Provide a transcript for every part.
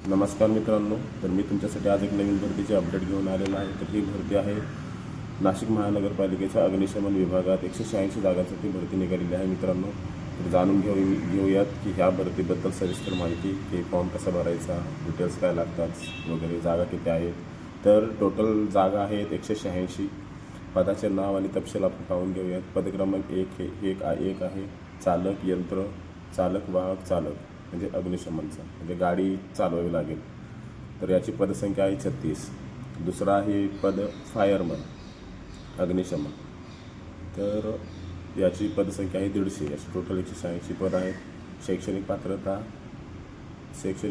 नमस्कार मित्रांनो, तर मी तुमच्यासाठी आज एक नवीन भरतीचे अपडेट घेऊन आलेलो आहे. तर ही भरती आहे नाशिक महानगरपालिकेच्या अग्निशमन विभागात 186 जागांसाठी भरती निघालेली आहे मित्रांनो. तर जाणून घेऊयात की ह्या भरतीबद्दल सविस्तर माहिती, की फॉर्म कसा भरायचा, डिटेल्स काय लागतात वगैरे, जागा किती आहेत. तर टोटल जागा आहेत 186. पदाचे नाव आणि तपशील आपण पाहून घेऊयात. पद क्रमांक एक आहे चालक यंत्र, चालक वाहक चालक म्हणजे अग्निशमनचा, म्हणजे गाडी चालवावी लागेल. तर याची पदसंख्या आहे 36. दुसरा आहे पद फायरमन अग्निशमन, तर याची पदसंख्या आहे 150. याची टोटल 186 पद आहेत. शैक्षणिक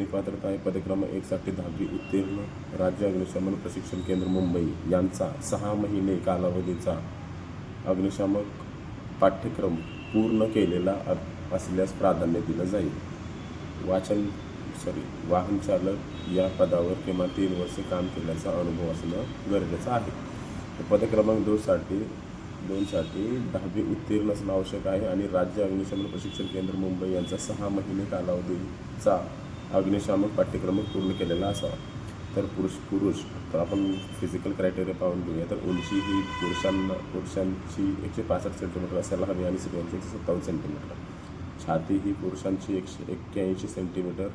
पात्रता आहे पद क्रमांक 1 साठी 10वी उत्तीर्ण, राज्य अग्निशमन प्रशिक्षण केंद्र मुंबई यांचा 6 महिने कालावधीचा अग्निशामक पाठ्यक्रम पूर्ण केलेला असल्यास प्राधान्य दिलं जाईल. वाहन चालक या पदावर किमान 3 वर्षे काम केल्याचा अनुभव असणं गरजेचं आहे. तर पद क्रमांक 2 साठी 10वी उत्तीर्ण असणं आवश्यक आहे आणि राज्य अग्निशमन प्रशिक्षण केंद्र मुंबई यांचा 6 महिने कालावधीचा अग्निशामक पाठ्यक्रम पूर्ण केलेला असावा. तर पुरुष तर आपण फिजिकल क्रायटेरिया पाहून घेऊया. तर उंची ही पुरुषांची 165 सेंटीमीटर असायला हवी आणि स्त्रियांची 157 सेंटीमीटर. छाती ही पुरुषांची 181 सेंटीमीटर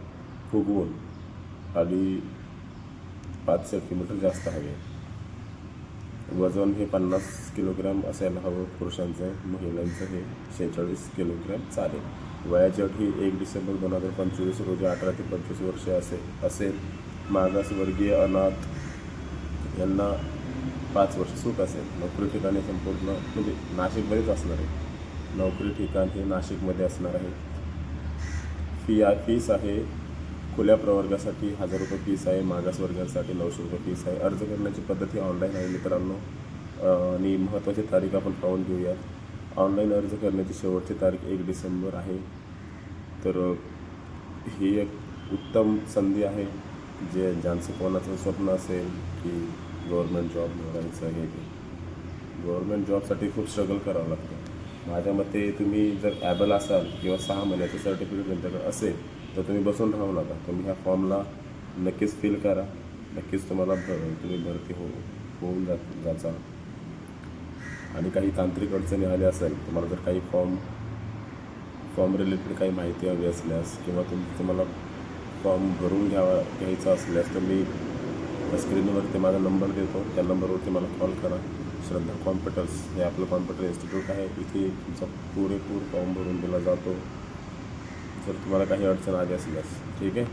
फुगवून खाली 5 सेंटीमीटर जास्त हवे. वजन हे 50 किलोग्रॅम असायला हवं पुरुषांचं. महिलांचं हे 46 किलोग्रॅम चालेल. वयाची अट ही 1 डिसेंबर 2025 रोजी 18 ते 25 वर्षे असेल. मागासवर्गीय अनाथ यांना 5 वर्ष सूट असेल. नोकरी ठिकाणी संपूर्ण म्हणजे नाशिकमध्येच असणार आहे. नोकरी ठिकाण हे नाशिकमध्ये असणार आहे. फीस आहे खुल्या प्रवर्गासाठी 1000 रुपये फीस आहे. मागासवर्गासाठी 900 रुपये फीस आहे. अर्ज करण्याची पद्धत ही ऑनलाईन आहे मित्रांनो. आणि महत्त्वाची तारीख आपण पाहून घेऊयात. ऑनलाईन अर्ज करण्याची शेवटची तारीख 1 डिसेंबर आहे. तर ही एक उत्तम संधी आहे. ज्यांचं कोणाचं स्वप्न असेल की गव्हर्नमेंट जॉब मिळवायचं आहे, गव्हर्नमेंट जॉबसाठी खूप स्ट्रगल करावं लागतं. माझ्या मते तुम्ही जर ॲबल असाल किंवा 6 महिन्याचं सर्टिफिकेट तुमच्याकडे असेल तर तुम्ही बसून राहू नका. तुम्ही ह्या फॉर्मला नक्कीच फिल करा. नक्कीच तुम्ही भरती होऊन जाचा. आणि काही तांत्रिक अडचणी आल्या असेल, तुम्हाला जर काही फॉर्म रिलेटेड काही माहिती हवी असल्यास किंवा तुम्हाला फॉर्म भरून घ्यायचा असल्यास तर मी स्क्रीनवरती माझा नंबर देतो. त्या नंबरवरती मला कॉल करा. श्रद्धा कॉम्प्युटर्स हे आपलं कॉम्प्युटर इन्स्टिट्यूट आहे. इथे तुमचा पुरेपूर फॉर्म भरून दिला जातो जर तुम्हाला काही अडचण आली असल्यास. ठीक आहे.